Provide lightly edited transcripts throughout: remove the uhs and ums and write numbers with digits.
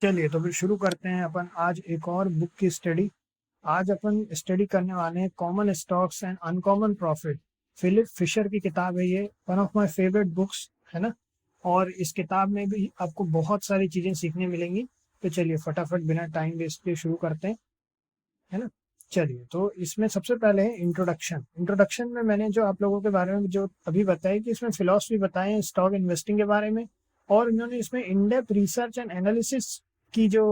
चलिए तो फिर शुरू करते हैं अपन आज एक और बुक की स्टडी। आज अपन स्टडी करने वाले हैं common stocks and uncommon profit. Philip Fisher की किताब है ये, one of my favourite books है ना। और इस किताब में भी आपको बहुत सारी चीजें सीखने मिलेंगी। तो चलिए फटाफट बिना टाइम वेस्ट के शुरू करते हैं, है ना। चलिए तो इसमें सबसे पहले है इंट्रोडक्शन। इंट्रोडक्शन में मैंने जो आप लोगों के बारे में जो अभी बताया कि इसमें फिलॉसफी बताए हैं स्टॉक इन्वेस्टिंग के बारे में। और इन्होंने इसमें in depth research and analysis की जो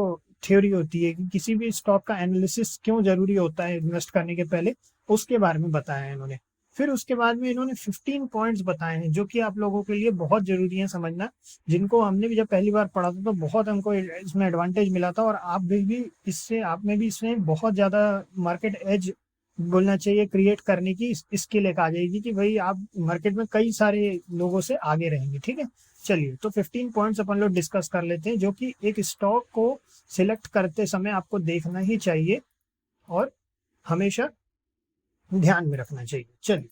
थ्योरी होती है कि किसी भी स्टॉक का एनालिसिस क्यों जरूरी होता है इन्वेस्ट करने के पहले, उसके बारे में बताया है इन्होंने। फिर उसके बाद में इन्होंने 15 पॉइंट्स बताए हैं जो कि आप लोगों के लिए बहुत जरूरी है समझना, जिनको हमने भी जब पहली बार पढ़ा था तो बहुत हमको इसमें एडवांटेज मिला था। और आप भी इससे आप में भी इसमें बहुत ज़्यादा मार्केट एज बोलना चाहिए क्रिएट करने की स्किल एक आ जाएगी कि भाई आप मार्केट में कई सारे लोगों से आगे रहेंगे। ठीक है, चलिए तो 15 पॉइंट्स अपन लोग डिस्कस कर लेते हैं जो कि एक स्टॉक को सिलेक्ट करते समय आपको देखना ही चाहिए और हमेशा ध्यान में रखना चाहिए। चलिए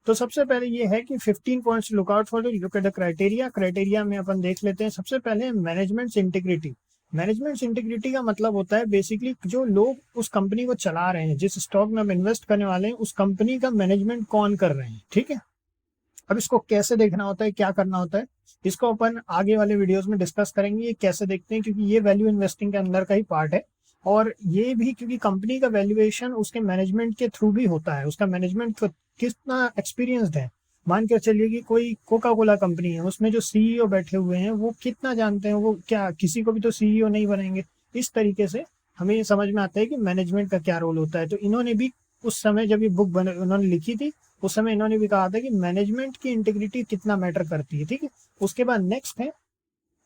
तो सबसे पहले ये है कि 15 points look out for, look at the criteria. Criteria में अपन देख लेते हैं सबसे पहले मैनेजमेंट इंटीग्रिटी। मैनेजमेंट इंटीग्रिटी का मतलब होता है बेसिकली जो लोग उस कंपनी को चला रहे हैं, जिस स्टॉक में हम इन्वेस्ट करने वाले हैं उस कंपनी का मैनेजमेंट कौन कर रहे हैं। ठीक है, अब इसको कैसे देखना होता है, क्या करना होता है, इसको अपन आगे वाले वीडियोस में डिस्कस करेंगे ये कैसे देखते हैं, क्योंकि ये वैल्यू इन्वेस्टिंग के अंदर का ही पार्ट है। और ये भी क्योंकि कंपनी का वैल्यूएशन उसके मैनेजमेंट के थ्रू भी होता है, उसका मैनेजमेंट कितना एक्सपीरियंस्ड है। मान कर चलिए कि कोई कोका कोला कंपनी है, उसमें जो सीईओ बैठे हुए हैं वो कितना जानते हैं, वो क्या किसी को भी तो सीईओ नहीं बनेंगे। इस तरीके से हमें ये समझ में आता है कि मैनेजमेंट का क्या रोल होता है। तो इन्होंने भी उस समय जब ये बुक उन्होंने लिखी थी उस समय इन्होंने भी कहा था कि मैनेजमेंट की इंटीग्रिटी कितना मैटर करती है। ठीक है, उसके बाद नेक्स्ट है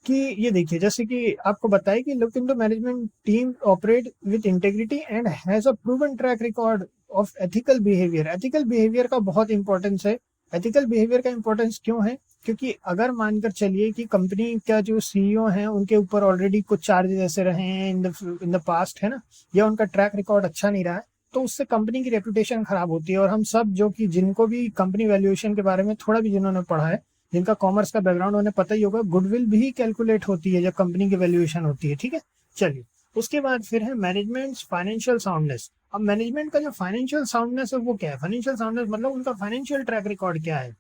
कि ये देखिए जैसे कि आपको बताया कि look into management team operate with integrity and has a proven track record of ethical behaviour. Ethical behaviour का बहुत इंपॉर्टेंस है। एथिकल बिहेवियर का इंपॉर्टेंस क्यों है, क्योंकि अगर मानकर चलिए कि कंपनी का जो सीईओ है उनके ऊपर ऑलरेडी कुछ चार्जेस ऐसे रहे हैं इन द पास्ट, है ना, या उनका ट्रैक रिकॉर्ड अच्छा नहीं रहा है, तो उससे कंपनी की रेपुटेशन खराब होती है। और हम सब जो कि जिनको भी कंपनी वैल्यूएशन के बारे में थोड़ा भी जिन्होंने पढ़ा है, जिनका कॉमर्स का बैकग्राउंड उन्हें पता ही होगा, गुडविल भी कैलकुलेट होती है जब कंपनी की वैल्यूएशन होती है। ठीक है, चलिए उसके बाद फिर है मैनेजमेंट फाइनेंशियल साउंडनेस। अब मैनेजमेंट का जो फाइनेंशियल साउंडनेस है वो क्या है, फाइनेंशियल साउंडनेस मतलब उनका फाइनेंशियल ट्रैक रिकॉर्ड क्या है,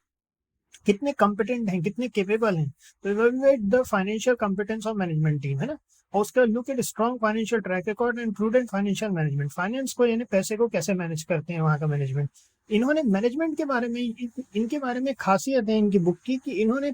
कितने कॉम्पिटेंट हैं, कितने केपेबल हैं। तो evaluate the financial competence of management team, है ना। और उसका look at strong financial track record and prudent financial management. Finance को यानी पैसे को कैसे मैनेज करते हैं वहाँ का मैनेजमेंट। इन्होंने मैनेजमेंट के बारे में इनके बारे में खासियत है इनकी बुक की कि इन्होंने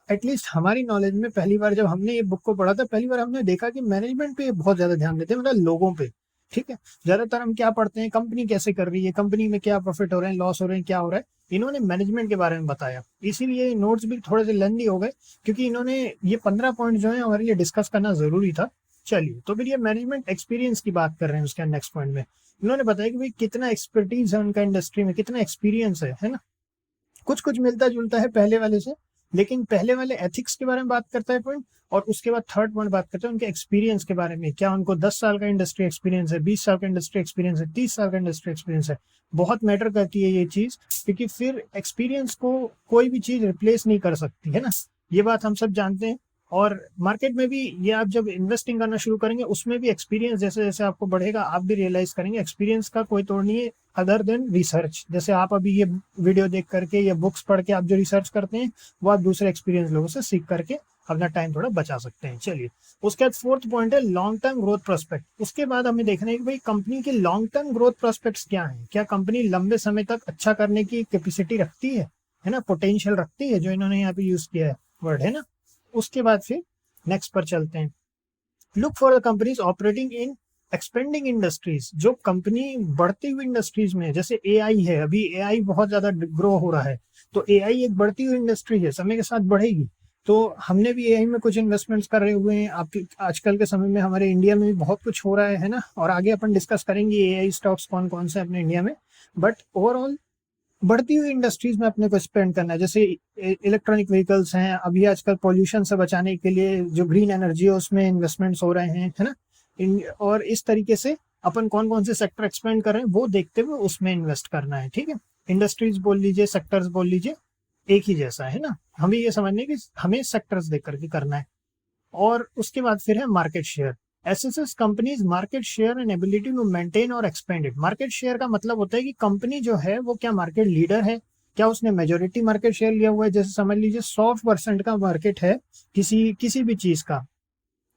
एटलीस्ट हमारी नॉलेज में पहली बार जब हमने ये बुक को पढ़ा था पहली बार हमने देखा कि मैनेजमेंट पे बहुत ज्यादा ध्यान देते हैं, मतलब लोगों पे। ठीक है, ज्यादातर हम क्या पढ़ते हैं, कंपनी कैसे कर रही है, कंपनी में क्या प्रॉफिट हो रहे हैं, लॉस हो रहे हैं, क्या हो रहा है। इन्होंने मैनेजमेंट के बारे में बताया, इसीलिए नोट्स भी थोड़े से लेंदी हो गए, क्योंकि इन्होंने ये 15 पॉइंट जो है हमारे लिए डिस्कस करना जरूरी था। चलिए तो फिर ये मैनेजमेंट एक्सपीरियंस की बात कर रहे हैं, उसके नेक्स्ट पॉइंट में इन्होंने बताया कि भाई कितना एक्सपर्टीज है उनका इंडस्ट्री में, कितना एक्सपीरियंस है ना। कुछ कुछ मिलता जुलता है पहले वाले से, लेकिन पहले वाले एथिक्स के बारे में बात करता है पॉइंट, और उसके बाद थर्ड पॉइंट बात करते हैं उनके एक्सपीरियंस के बारे में, क्या उनको 10 साल का इंडस्ट्री एक्सपीरियंस है, 20 साल का इंडस्ट्री एक्सपीरियंस है, 30 साल का इंडस्ट्री एक्सपीरियंस है। बहुत मैटर करती है ये चीज, क्योंकि फिर एक्सपीरियंस को कोई भी चीज रिप्लेस नहीं कर सकती, है ना। ये बात हम सब जानते हैं। और मार्केट में भी ये आप जब इन्वेस्टिंग करना शुरू करेंगे उसमें भी एक्सपीरियंस जैसे जैसे आपको बढ़ेगा आप भी रियलाइज करेंगे एक्सपीरियंस का कोई तोड़ नहीं है अदर देन रिसर्च। जैसे आप अभी ये वीडियो देख करके या बुक्स पढ़ के आप जो रिसर्च करते हैं वो आप दूसरे एक्सपीरियंस लोगों से सीख करके अपना टाइम थोड़ा बचा सकते हैं। चलिए उसके बाद फोर्थ पॉइंट है लॉन्ग टर्म ग्रोथ प्रोस्पेक्ट। उसके बाद हमें देखना है कि भाई कंपनी के लॉन्ग टर्म ग्रोथ प्रोस्पेक्ट्स क्या है, क्या कंपनी लंबे समय तक अच्छा करने की कैपेसिटी रखती है ना, पोटेंशियल रखती है, जो इन्होंने यहाँ पे यूज किया है वर्ड, है ना। उसके बाद फिर नेक्स्ट पर चलते हैं, look for the companies operating in expanding industries. जो कंपनी बढ़ती हुई इंडस्ट्रीज में, जैसे एआई है, अभी एआई बहुत ज्यादा ग्रो हो रहा है, तो एआई एक बढ़ती हुई इंडस्ट्री है, समय के साथ बढ़ेगी। तो हमने भी एआई में कुछ इन्वेस्टमेंट्स कर रहे हुए हैं। आपके आजकल के समय में हमारे इंडिया में भी बहुत कुछ हो रहा है ना, और आगे अपन डिस्कस करेंगे एआई स्टॉक्स कौन कौन से अपने इंडिया में। बट ओवरऑल बढ़ती हुई इंडस्ट्रीज में अपने को स्पेंड करना है, जैसे इलेक्ट्रॉनिक व्हीकल्स हैं, अभी आजकल पॉल्यूशन से बचाने के लिए जो ग्रीन एनर्जी है उसमें इन्वेस्टमेंट्स हो रहे हैं, है ना। और इस तरीके से अपन कौन कौन से सेक्टर एक्सपेंड कर रहे हैं वो देखते हुए उसमें इन्वेस्ट करना है। ठीक है, इंडस्ट्रीज बोल लीजिए, सेक्टर्स बोल लीजिए, एक ही जैसा है ना। हमें ये समझने की हमें सेक्टर्स देख करके करना है। और उसके बाद फिर है market share. Assesses companies market share and ability to maintain और एक्सपेंड इट। मार्केट शेयर का मतलब होता है कि कंपनी जो है वो क्या मार्केट लीडर है, क्या उसने मेजोरिटी मार्केट शेयर लिया हुआ है। जैसे समझ लीजिए 100% का मार्केट है किसी किसी भी चीज का,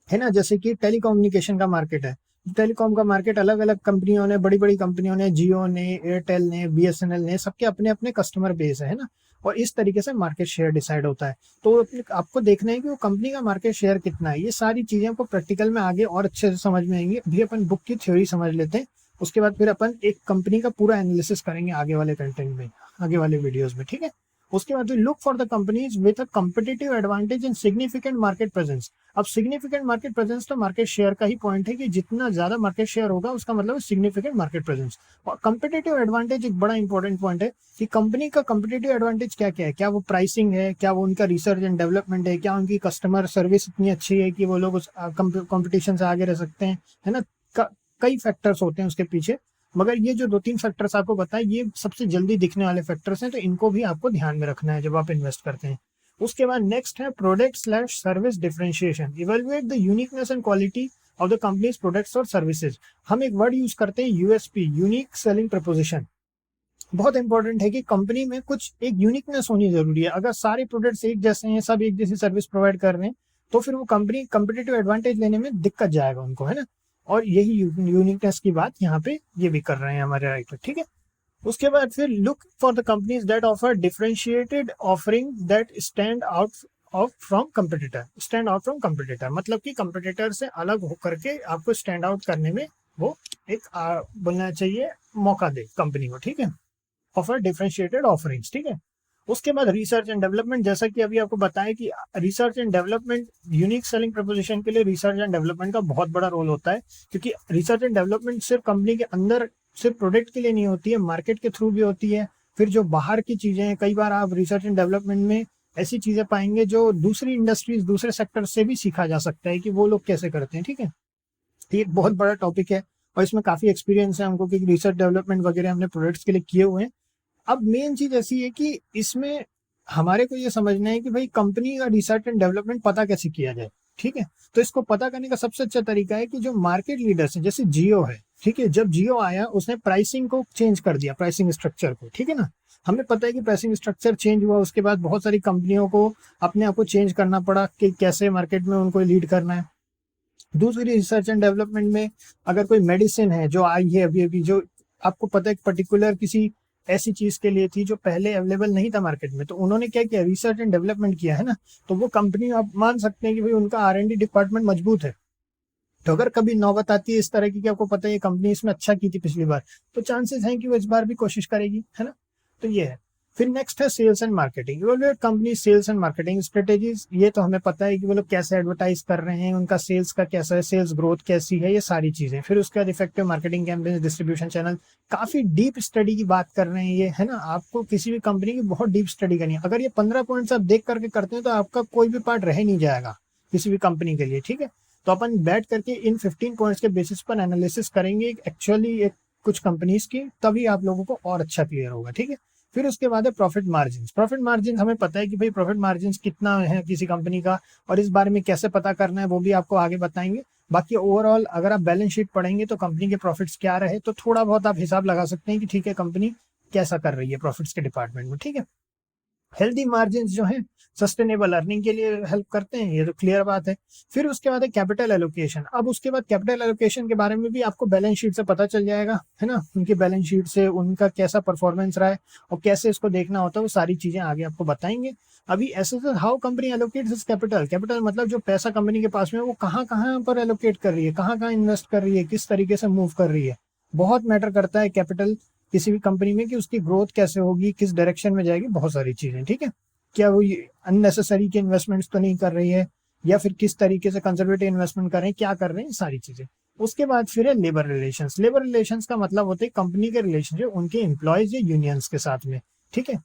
है ना। जैसे कि टेलीकम्युनिकेशन का मार्केट है, टेलीकॉम का मार्केट अलग अलग कंपनियों ने, बड़ी बड़ी कंपनियों ने, जियो ने, एयरटेल ने, बीएसएनएल ने, सबके अपने अपने कस्टमर बेस है ना। और इस तरीके से मार्केट शेयर डिसाइड होता है। तो आपको देखना है कि वो कंपनी का मार्केट शेयर कितना है। ये सारी चीजें आपको प्रैक्टिकल में आगे और अच्छे से समझ में आएंगी। अभी अपन बुक की थ्योरी समझ लेते हैं, उसके बाद फिर अपन एक कंपनी का पूरा एनालिसिस करेंगे आगे वाले कंटेंट में, आगे वाले वीडियोज में, ठीक है। उसके बाद look for the companies with a competitive advantage and significant market presence. अब सिग्निफिकेंट मार्केट प्रेजेंस तो मार्केट शेयर का ही पॉइंट है कि जितना ज्यादा मार्केट शेयर होगा उसका मतलब सिग्निफिकेंट मार्केट प्रेजेंस। और कंपिटिटिव एडवांटेज एक बड़ा इंपॉर्टेंट पॉइंट है कि कंपनी का कंपिटिटिव एडवांटेज क्या क्या है। क्या वो प्राइसिंग है, क्या वो उनका रिसर्च एंड डेवलपमेंट है, क्या उनकी कस्टमर सर्विस इतनी अच्छी है कि वो लोग उस कॉम्पिटिशन से आगे रह सकते हैं, है ना। कई फैक्टर्स होते हैं उसके पीछे, मगर ये जो 2-3 फैक्टर्स आपको बताए ये सबसे जल्दी दिखने वाले फैक्टर्स हैं, तो इनको भी आपको ध्यान में रखना है जब आप इन्वेस्ट करते हैं। उसके बाद नेक्स्ट है product slash service differentiation. Evaluate the uniqueness and quality of the companies products और सर्विसेज। हम एक वर्ड यूज करते हैं यूएसपी, यूनिक सेलिंग प्रपोजिशन। बहुत इंपॉर्टेंट है कि कंपनी में कुछ एक यूनिकनेस होनी जरूरी है। अगर सारे प्रोडक्ट्स एक जैसे हैं, सब एक जैसी सर्विस प्रोवाइड कर रहे हैं, तो फिर वो कंपनी कंपिटिटिव एडवांटेज लेने में दिक्कत जाएगा उनको, है ना। और यही यूनिकनेस की बात यहाँ पे ये भी कर रहे हैं हमारे राइटर, ठीक है। उसके बाद फिर look for the companies that offer differentiated offering that stand out of from competitor. Stand out from competitor मतलब कि कंपिटिटर से अलग होकर के आपको स्टैंड आउट करने में वो एक बोलना चाहिए मौका दे कंपनी को, ठीक है। ऑफर डिफरेंशिएटेड ऑफरिंग्स, ठीक है। उसके बाद रिसर्च एंड डेवलपमेंट, जैसा कि अभी आपको बताया कि research and development unique selling preposition के लिए रिसर्च एंड डेवलपमेंट का बहुत बड़ा रोल होता है। क्योंकि रिसर्च एंड डेवलपमेंट सिर्फ कंपनी के अंदर सिर्फ प्रोडक्ट के लिए नहीं होती है, मार्केट के थ्रू भी होती है। फिर जो बाहर की चीजें हैं, कई बार आप रिसर्च एंड डेवलपमेंट में ऐसी चीजें पाएंगे जो दूसरी इंडस्ट्रीज, दूसरे सेक्टर से भी सीखा जा सकता है कि वो लोग कैसे करते हैं, ठीक है। ये एक बहुत बड़ा टॉपिक है और इसमें काफी एक्सपीरियंस है हमको, कि रिसर्च डेवलपमेंट वगैरह हमने प्रोडक्ट्स के लिए किए हुए हैं। अब मेन चीज ऐसी है कि इसमें हमारे को ये समझना है कि भाई कंपनी का रिसर्च एंड डेवलपमेंट पता कैसे किया जाए, ठीक है। तो इसको पता करने का सबसे अच्छा तरीका है कि जो मार्केट लीडर्स हैं, जैसे जियो है, ठीक है। जब जियो आया उसने प्राइसिंग को चेंज कर दिया, प्राइसिंग स्ट्रक्चर को, ठीक है ना। हमें पता है कि प्राइसिंग स्ट्रक्चर चेंज हुआ, उसके बाद बहुत सारी कंपनियों को अपने आप को चेंज करना पड़ा कि कैसे मार्केट में उनको लीड करना है। दूसरी रिसर्च एंड डेवलपमेंट में अगर कोई मेडिसिन है जो आई है अभी अभी, जो आपको पता है पर्टिकुलर किसी ऐसी चीज के लिए थी जो पहले अवेलेबल नहीं था मार्केट में, तो उन्होंने क्या किया, रिसर्च एंड डेवलपमेंट किया, है ना। तो वो कंपनी आप मान सकते हैं कि भाई उनका R&D डिपार्टमेंट मजबूत है। तो अगर कभी नौबत आती है इस तरह की कि आपको पता है ये कंपनी इसमें अच्छा की थी पिछली बार, तो चांसेस हैं कि वो इस बार भी कोशिश करेगी, है ना। तो ये है। फिर नेक्स्ट है sales and marketing. Evaluate company sales and marketing strategies. ये तो हमें पता है कि वो लोग कैसे एडवर्टाइज कर रहे हैं, उनका सेल्स का कैसा है, सेल्स ग्रोथ कैसी है, ये सारी चीजें। फिर उसके बाद effective marketing campaign, distribution channel. काफी डीप स्टडी की बात कर रहे हैं ये, है ना। आपको किसी भी कंपनी की बहुत डीप स्टडी करनी है। अगर ये 15 पॉइंट्स आप देख करके करते हैं तो आपका कोई भी पार्ट रह नहीं जाएगा किसी भी कंपनी के लिए, ठीक है। तो अपन बैठ करके इन 15 पॉइंट्स के बेसिस पर एनालिसिस करेंगे एक्चुअली एक कुछ कंपनीज की, तभी आप लोगों को और अच्छा क्लियर होगा, ठीक है। फिर उसके बाद है प्रॉफिट मार्जिन। प्रॉफिट मार्जिन हमें पता है कि भाई प्रॉफिट मार्जिन कितना है किसी कंपनी का, और इस बारे में कैसे पता करना है वो भी आपको आगे बताएंगे। बाकी ओवरऑल अगर आप बैलेंस शीट पढ़ेंगे तो कंपनी के प्रॉफिट्स क्या रहे, तो थोड़ा बहुत आप हिसाब लगा सकते हैं कि ठीक है कंपनी कैसा कर रही है प्रॉफिट्स के डिपार्टमेंट में, ठीक है। हेल्दी मार्जिन जो है सस्टेनेबल अर्निंग के लिए हेल्प करते हैं, ये तो क्लियर बात है। फिर उसके बाद है कैपिटल एलोकेशन। अब उसके बाद कैपिटल एलोकेशन के बारे में भी आपको बैलेंस शीट से पता चल जाएगा, है ना। उनकी बैलेंस शीट से उनका कैसा परफॉर्मेंस रहा है और कैसे इसको देखना होता है, वो सारी चीजें आगे आपको बताएंगे। अभी ऐसे how company allocates is capital. Capital मतलब जो पैसा कंपनी के पास में वो कहाँ कहाँ पर एलोकेट कर रही है, कहाँ कहाँ इन्वेस्ट कर रही है, किस तरीके से मूव कर रही है। बहुत मैटर करता है कैपिटल किसी भी कंपनी में, कि उसकी ग्रोथ कैसे होगी, किस डायरेक्शन में जाएगी, बहुत सारी चीजें, ठीक है। क्या वो अननेसेसरी के इन्वेस्टमेंट्स तो नहीं कर रही है, या फिर किस तरीके से कंजर्वेटिव इन्वेस्टमेंट कर रहे हैं, क्या कर रहे हैं, सारी चीजें। उसके बाद फिर है लेबर रिलेशंस। लेबर रिलेशंस का मतलब होता है कंपनी के रिलेशनशिप उनके एम्प्लॉयज या यूनियंस के साथ में, ठीक है।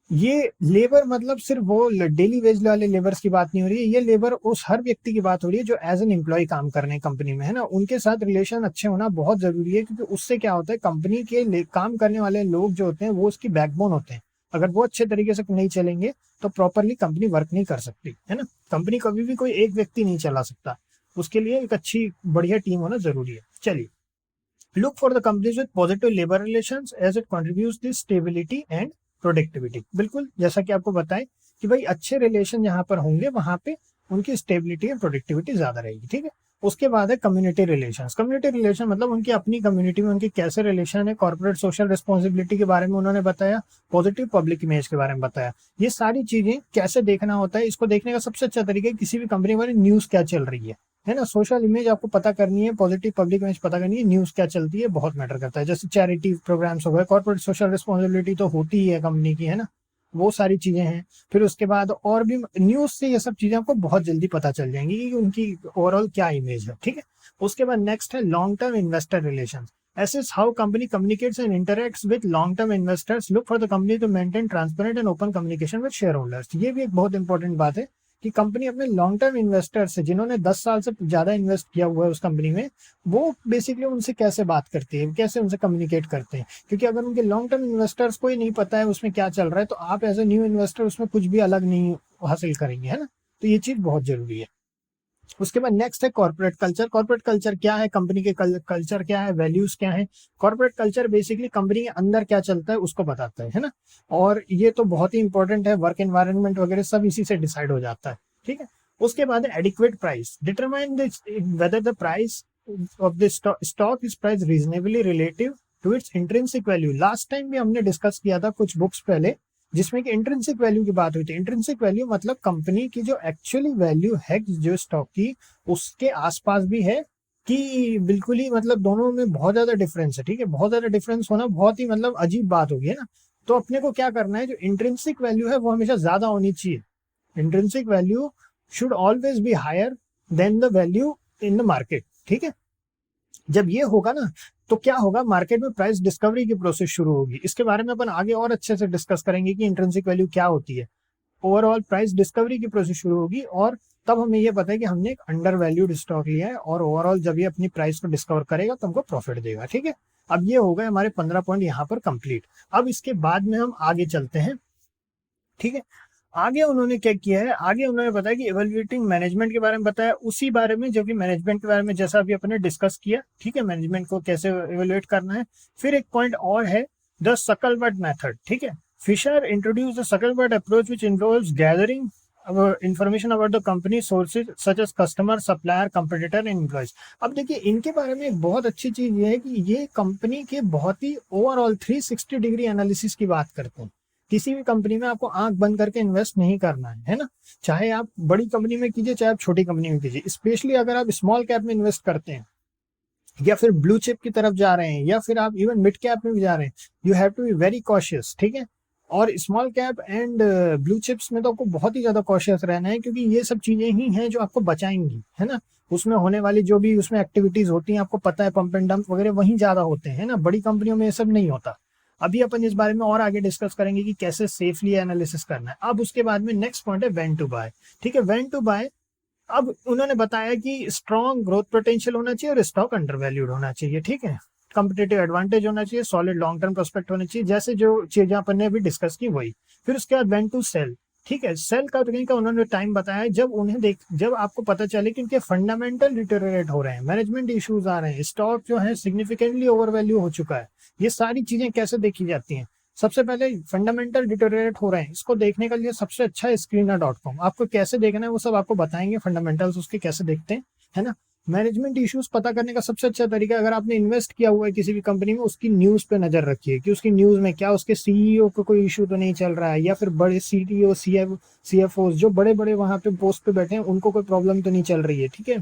ये लेबर मतलब सिर्फ वो डेली वेज वाले लेबर्स की बात नहीं हो रही है, ये लेबर उस हर व्यक्ति की बात हो रही है जो एज एन एम्प्लॉय काम कर रहे हैं कंपनी में, है ना। उनके साथ रिलेशन अच्छे होना बहुत जरूरी है, क्योंकि उससे क्या होता है कंपनी के काम करने वाले लोग जो होते हैं वो उसकी बैकबोन होते हैं। अगर वो अच्छे तरीके से नहीं चलेंगे तो प्रॉपरली कंपनी वर्क नहीं कर सकती, है ना। कंपनी कभी भी कोई एक व्यक्ति नहीं चला सकता, उसके लिए एक अच्छी बढ़िया टीम होना जरूरी है। चलिए, look for the companies with positive labour relations as it contributes this stability and productivity. बिल्कुल जैसा कि आपको बताएं कि भाई अच्छे रिलेशन जहां पर होंगे वहां पे उनकी स्टेबिलिटी और प्रोडक्टिविटी ज्यादा रहेगी, ठीक है। उसके बाद है कम्युनिटी रिलेशंस। कम्युनिटी रिलेशन मतलब उनकी अपनी कम्युनिटी में उनके कैसे रिलेशन है, कॉर्पोरेट सोशल रिस्पॉन्सिबिलिटी के बारे में उन्होंने बताया, पॉजिटिव पब्लिक इमेज के बारे में बताया। ये सारी चीजें कैसे देखना होता है, इसको देखने का सबसे अच्छा तरीका है किसी भी कंपनी वाली न्यूज क्या चल रही है ना। सोशल इमेज आपको पता करनी है, पॉजिटिव पब्लिक इमेज पता करनी है, न्यूज क्या चलती है बहुत मैटर करता है। जैसे चैरिटी प्रोग्राम्स हो गए, कॉर्पोरेट सोशल रिस्पॉन्सिबिलिटी तो होती ही है कंपनी की, है ना, वो सारी चीजें हैं। फिर उसके बाद और भी न्यूज से ये सब चीजें आपको बहुत जल्दी पता चल जाएंगी कि उनकी ओवरऑल क्या इमेज है, ठीक है। उसके बाद नेक्स्ट है long term investor relation. Assess how company communicates and interacts with long-term investors. Look for the company to maintain transparent and open communication with shareholders. ये भी एक बहुत इंपॉर्टेंट बात है कि कंपनी अपने लॉन्ग टर्म इन्वेस्टर से, जिन्होंने 10 साल से ज्यादा इन्वेस्ट किया हुआ है उस कंपनी में, वो बेसिकली उनसे कैसे बात करती है, कैसे उनसे कम्युनिकेट करते हैं। क्योंकि अगर उनके लॉन्ग टर्म इन्वेस्टर्स को ही नहीं पता है उसमें क्या चल रहा है, तो आप एज ए न्यू इन्वेस्टर उसमें कुछ भी अलग नहीं हासिल करेंगे, है ना। तो ये चीज बहुत जरूरी है। उसके बाद नेक्स्ट है कॉर्पोरेट कल्चर। कॉर्पोरेट कल्चर क्या है, कंपनी के कल्चर क्या है, वैल्यूज क्या है। कॉर्पोरेट कल्चर बेसिकली कंपनी के अंदर क्या चलता है उसको बताता है ना। और ये तो बहुत ही इंपॉर्टेंट है, वर्क एनवायरनमेंट वगैरह सब इसी से डिसाइड हो जाता है, ठीक है। उसके बाद है adequate price. Determine whether the price of the stock is price reasonably relative to its intrinsic value. Last time भी हमने डिस्कस किया था कुछ बुक्स पहले, जिसमें कि इंट्रिंसिक वैल्यू की बात हुई थी। इंट्रिंसिक वैल्यू मतलब कंपनी की जो एक्चुअली वैल्यू है जो स्टॉक की, उसके आसपास भी है कि बिल्कुल ही मतलब दोनों में बहुत ज्यादा डिफरेंस है, ठीक है। बहुत ज्यादा डिफरेंस होना बहुत ही मतलब अजीब बात होगी, है ना। तो अपने को क्या करना है, जो इंट्रिंसिक वैल्यू है वो हमेशा ज्यादा होनी चाहिए। Intrinsic value should always be higher than the value in the market, ठीक है। जब ये होगा ना तो क्या होगा, मार्केट में प्राइस डिस्कवरी की प्रोसेस शुरू होगी। इसके बारे में अपन आगे और अच्छे से डिस्कस करेंगे कि इंट्रिंसिक वैल्यू क्या होती है। ओवरऑल प्राइस डिस्कवरी की प्रोसेस शुरू होगी और तब हमें ये पता है कि हमने एक अंडर वैल्यूड स्टॉक लिया है, और ओवरऑल जब ये अपनी प्राइस को डिस्कवर करेगा तो हमको प्रॉफिट देगा, ठीक है। अब ये हो गए हमारे 15 पॉइंट यहाँ पर कंप्लीट। अब इसके बाद में हम आगे चलते हैं, ठीक है। आगे उन्होंने क्या किया है, आगे उन्होंने बताया कि इवेल्युएटिंग मैनेजमेंट के बारे में बताया, उसी बारे में जो कि मैनेजमेंट के बारे में जैसा अभी अपने डिस्कस किया, ठीक है, मैनेजमेंट को कैसे इवेल्युएट करना है। फिर एक पॉइंट और है द शकलबर्ट मेथड, ठीक है। Fisher introduce the scuttlebutt approach which involves gathering information about the company sources such as customer, supplier, competitor and employees. अब देखिए इनके बारे में एक बहुत अच्छी चीज ये है कि ये कंपनी के बहुत ही ओवरऑल 360 डिग्री एनालिसिस की बात करते हैं। किसी भी कंपनी में आपको आंख बंद करके इन्वेस्ट नहीं करना है ना। चाहे आप बड़ी कंपनी में कीजिए, चाहे आप छोटी कंपनी में कीजिए, स्पेशली अगर आप स्मॉल कैप में इन्वेस्ट करते हैं या फिर ब्लू चिप की तरफ जा रहे हैं या फिर आप इवन मिड कैप में भी जा रहे हैं, you have to be very cautious, ठीक है। और small cap and blue chips में तो आपको बहुत ही ज्यादा कॉशियस रहना है, क्योंकि ये सब चीजें ही हैं जो आपको बचाएंगी, है ना। उसमें होने वाली जो भी उसमें एक्टिविटीज होती हैं, आपको पता है पंप एंड डंप वगैरह वहीं ज्यादा होते हैं ना, बड़ी कंपनियों में ये सब नहीं होता। अभी अपन इस बारे में और आगे डिस्कस करेंगे कि कैसे सेफली एनालिसिस करना है। अब उसके बाद में नेक्स्ट पॉइंट है व्हेन टू बाय, ठीक है, व्हेन टू बाय। अब उन्होंने बताया कि स्ट्रॉन्ग ग्रोथ पोटेंशियल होना चाहिए और स्टॉक अंडर वैल्यूड होना चाहिए, ठीक है। कंपिटेटिव एडवांटेज होना चाहिए, सॉलिड लॉन्ग टर्म प्रोस्पेक्ट होने चाहिए, जैसे जो चीजें अपन ने अभी डिस्कस की वही। फिर उसके बाद व्हेन टू सेल, ठीक है। सेल का उन्होंने टाइम बताया जब आपको पता चले कि उनके फंडामेंटल डिटेरियोरेट हो रहे हैं, मैनेजमेंट इश्यूज आ रहे हैं, स्टॉक जो है सिग्निफिकेंटली ओवर वैल्यू हो चुका है। ये सारी चीजें कैसे देखी जाती हैं, सबसे पहले फंडामेंटल डिटेरियोरेट हो रहे हैं, इसको देखने के लिए सबसे अच्छा है स्क्रीनर.com। आपको कैसे देखना है वो सब आपको बताएंगे, फंडामेंटल्स उसके कैसे देखते हैं, है ना। मैनेजमेंट इश्यूज पता करने का सबसे अच्छा तरीका, अगर आपने इन्वेस्ट किया हुआ है किसी भी कंपनी में, उसकी न्यूज पे नजर रखिए कि उसकी न्यूज में क्या उसके सीईओ को कोई इशू तो नहीं चल रहा है, या फिर बड़े सीटीओ सीएफओ जो बड़े बड़े वहां पे पोस्ट पे बैठे हैं उनको कोई प्रॉब्लम तो नहीं चल रही है, ठीक है।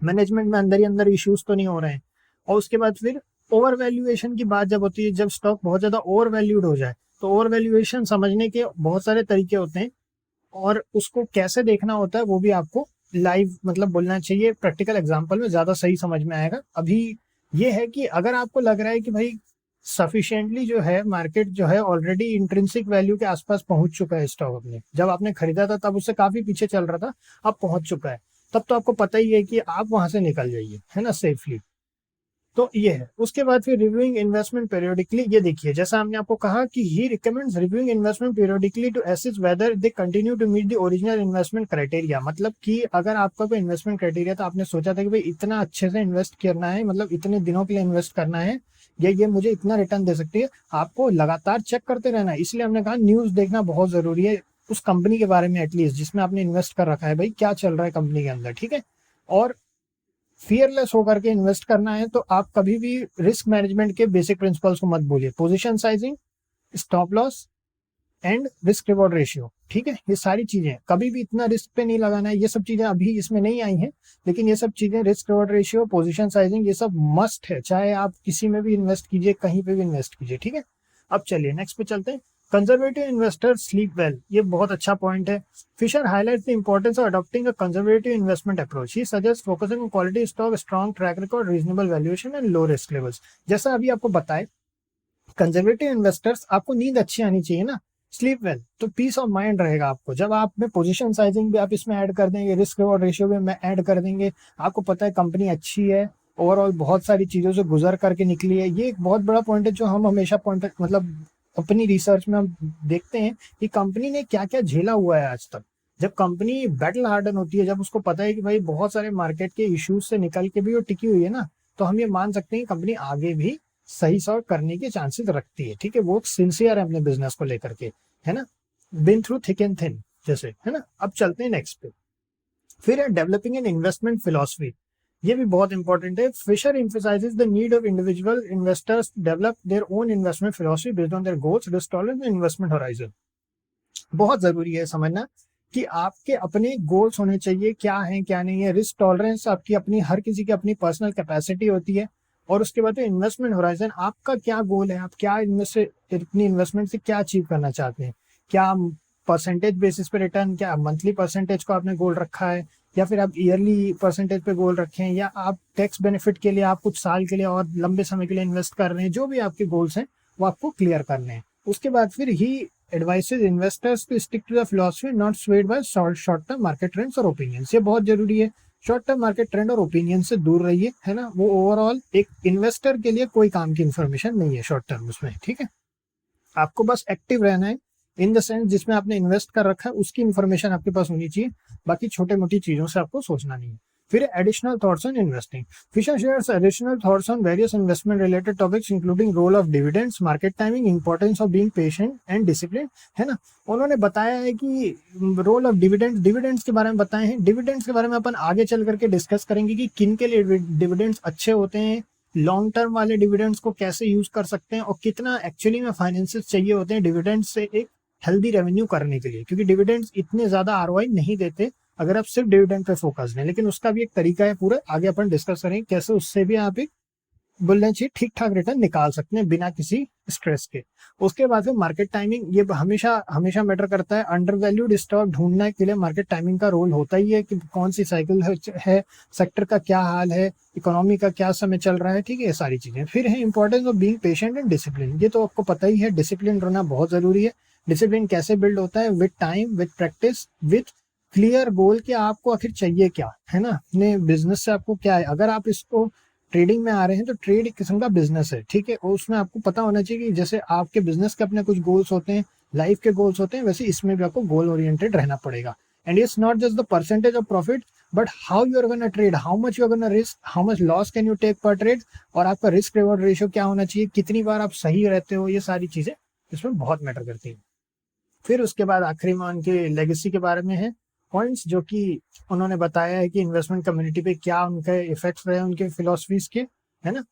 मैनेजमेंट में अंदर ही अंदर इश्यूज तो नहीं हो रहे हैं। और उसके बाद फिर ओवर वैल्यूएशन की बात जब होती है, जब स्टॉक बहुत ज्यादा ओवर वैल्यूड हो जाए, तो ओवर वैल्यूएशन समझने के बहुत सारे तरीके होते हैं, और उसको कैसे देखना होता है वो भी आपको लाइव मतलब बोलना चाहिए, प्रैक्टिकल एग्जांपल में ज्यादा सही समझ में आएगा। अभी ये है कि अगर आपको लग रहा है कि भाई सफिशिएंटली जो है मार्केट जो है ऑलरेडी इंट्रिंसिक वैल्यू के आसपास पहुंच चुका है स्टॉक, अपने जब आपने खरीदा था तब उससे काफी पीछे चल रहा था, अब पहुंच चुका है, तब तो आपको पता ही है कि आप वहां से निकल जाइए, है ना, सेफली। तो ये है। उसके बाद फिर रिव्यूइंग इन्वेस्टमेंट पीरियोडिकली, ये देखिए जैसा हमने आपको कहा कि he recommends reviewing investment periodically to assess whether they continue to meet the original investment criteria. मतलब कि अगर आपका कोई इन्वेस्टमेंट क्राइटेरिया तो आपने सोचा था कि भाई इतना अच्छे से इन्वेस्ट करना है, मतलब इतने दिनों के लिए इन्वेस्ट करना है, ये मुझे इतना रिटर्न दे सकती है, आपको लगातार चेक करते रहना है। इसलिए हमने कहा न्यूज देखना बहुत जरूरी है उस कंपनी के बारे में, एटलीस्ट जिसमें आपने इन्वेस्ट कर रखा है, भाई क्या चल रहा है कंपनी के अंदर, ठीक है। और फियरलेस होकर के इन्वेस्ट करना है तो आप कभी भी रिस्क मैनेजमेंट के बेसिक प्रिंसिपल्स को मत भूलिए। Position sizing, stop loss and risk reward ratio, ठीक है। ये सारी चीजें कभी भी इतना रिस्क पे नहीं लगाना है। ये सब चीजें अभी इसमें नहीं आई हैं, लेकिन ये सब चीजें risk reward ratio, position sizing, ये सब मस्ट है, चाहे आप किसी में भी इन्वेस्ट कीजिए, कहीं पे भी इन्वेस्ट कीजिए, ठीक है। अब चलिए नेक्स्ट पे चलते हैं। कंजर्वेटिव इन्वेस्टर स्लीप वेल, ये बहुत अच्छा पॉइंट है। Fisher highlights the importance of adopting a conservative investment approach. He suggest focusing on quality stock, strong track record, reasonable valuation and low risk levels. जैसा अभी आपको बताए, कंजर्वेटिव इन्वेस्टर्स, आपको नींद अच्छी आनी चाहिए ना, स्लीप वेल, तो पीस ऑफ माइंड रहेगा आपको। जब आप में पोजीशन साइजिंग भी आप इसमें ऐड कर देंगे, रिस्क रिवॉर्ड रेशियो भी में ऐड कर देंगे, आपको पता है कंपनी अच्छी है, ओवरऑल बहुत सारी चीजों से गुजर करके निकली है। ये एक बहुत बड़ा पॉइंट है जो हम हमेशा पॉइंट, मतलब अपनी रिसर्च में हम देखते हैं कि कंपनी ने क्या क्या झेला हुआ है आज तक। जब कंपनी बैटल हार्डन होती है, जब उसको पता है कि भाई बहुत सारे मार्केट के इश्यूज से निकल के भी वो टिकी हुई है ना, तो हम ये मान सकते हैं कंपनी आगे भी सही सॉर्ट करने के चांसेस रखती है, ठीक है। वो सिंसियर है अपने बिजनेस को लेकर के, है ना, been through thick and thin जैसे, है ना। अब चलते हैं नेक्स्ट पे। फिर है डेवलपिंग एन इन्वेस्टमेंट फिलोसफी, ये भी बहुत इंपॉर्टेंट है। Fisher emphasizes the need of individual investors develop their own investment philosophy based on their goals, risk tolerance and investment horizon. बहुत जरूरी है समझना कि आपके अपने गोल्स होने चाहिए, क्या है क्या नहीं है। रिस्क टॉलरेंस आपकी अपनी, हर किसी की अपनी पर्सनल कैपेसिटी होती है। और उसके बाद इन्वेस्टमेंट होराइजन, आपका क्या गोल है, आप क्या इन्वेस्ट, अपनी इन्वेस्टमेंट से क्या अचीव करना चाहते हैं। क्या परसेंटेज बेसिस पे रिटर्न, क्या मंथली परसेंटेज को आपने गोल रखा है, या फिर आप ईयरली परसेंटेज पे गोल रखे हैं, या आप टैक्स बेनिफिट के लिए आप कुछ साल के लिए और लंबे समय के लिए इन्वेस्ट कर रहे हैं। जो भी आपके गोल्स हैं वो आपको क्लियर करने हैं। उसके बाद फिर ही advises investors to stick to the philosophy not swayed by short term market trends और opinions। ये बहुत जरूरी है, शॉर्ट टर्म मार्केट ट्रेंड और ओपिनियन से दूर रहिए, है ना। वो ओवरऑल एक इन्वेस्टर के लिए कोई काम की इन्फॉर्मेशन नहीं है शॉर्ट टर्म उसमें, ठीक है। आपको बस एक्टिव रहना है, इन द सेंस जिसमें आपने इन्वेस्ट कर रखा है उसकी इन्फॉर्मेशन आपके पास होनी चाहिए, बाकी छोटे मोटी चीजों से आपको सोचना नहीं है। फिर additional thoughts on investing. Fisher shares additional thoughts on various investment related topics including role of dividends, market timing, importance of being patient and discipline, है ना। उन्होंने बताया है कि रोल ऑफ डिविडेंड्स के बारे में बताए हैं। डिविडेंड्स के बारे में अपन आगे चल करके डिस्कस करेंगे कि किन के लिए डिविडेंड्स अच्छे होते हैं, लॉन्ग टर्म वाले डिविडेंड्स को कैसे यूज कर सकते हैं, और कितना एक्चुअली में फाइनेंसेस चाहिए होते हैं डिविडेंड्स से एक हेल्दी रेवेन्यू करने के लिए। क्योंकि डिविडेंड्स इतने ज्यादा आरओआई नहीं देते अगर आप सिर्फ डिविडेंड पे फोकस हैं, लेकिन उसका भी एक तरीका है पूरा, आगे अपन डिस्कस करेंगे कैसे उससे भी आप एक बोलना चाहिए ठीक ठाक रिटर्न निकाल सकते हैं बिना किसी स्ट्रेस के। उसके बाद फिर मार्केट टाइमिंग, ये हमेशा हमेशा मैटर करता है। अंडर वैल्यूड स्टॉक ढूंढने के लिए मार्केट टाइमिंग का रोल होता ही है कि कौन सी साइकिल है, सेक्टर का क्या हाल है, इकोनॉमी का क्या समय चल रहा है, ठीक है, ये सारी चीजें। फिर है importance of being patient and discipline, ये तो आपको पता ही है, डिसिप्लिन रहना बहुत जरूरी है। डिसिप्लिन कैसे बिल्ड होता है, with time, with practice, with clear goal कि आपको आखिर चाहिए क्या, है ना, अपने बिजनेस से आपको क्या है। अगर आप इसको ट्रेडिंग में आ रहे हैं तो ट्रेड एक किस्म का बिजनेस है, ठीक है, और उसमें आपको पता होना चाहिए कि जैसे आपके बिजनेस के अपने कुछ गोल्स होते हैं, लाइफ के गोल्स होते हैं, वैसे इसमें भी आपको गोल ओरिएंटेड रहना पड़ेगा। And it's not just the percentage of profit but how you are gonna trade, how much you are gonna risk, how much loss can you take per trade, और आपका रिस्क रिवॉर्ड रेशियो क्या होना चाहिए, कितनी बार आप सही रहते हो, ये सारी चीजें इसमें बहुत मैटर करती हैं। फिर उसके बाद आखिरी में उनके लेगेसी के बारे में है पॉइंट्स, जो कि उन्होंने बताया है कि इन्वेस्टमेंट कम्युनिटी पे क्या उनके इफेक्ट्स रहे उनके फिलोसफीज के, है ना।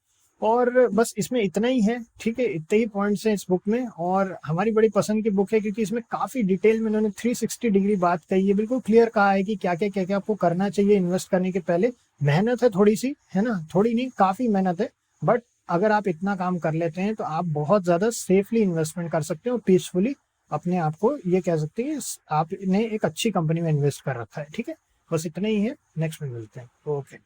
और बस इसमें इतना ही है, ठीक है, इतने ही पॉइंट्स हैं इस बुक में, और हमारी बड़ी पसंद की बुक है क्योंकि इसमें काफी डिटेल में उन्होंने 360 डिग्री बात कही है, बिल्कुल क्लियर कहा है कि क्या क्या आपको करना चाहिए इन्वेस्ट करने के पहले। मेहनत है थोड़ी सी, है ना, थोड़ी नहीं काफी मेहनत है, बट अगर आप इतना काम कर लेते हैं तो आप बहुत ज्यादा सेफली इन्वेस्टमेंट कर सकते हो, पीसफुली अपने आप को ये कह सकते हैं आपने एक अच्छी कंपनी में इन्वेस्ट कर रखा है, ठीक है। बस इतना ही है, नेक्स्ट में मिलते हैं, ओके।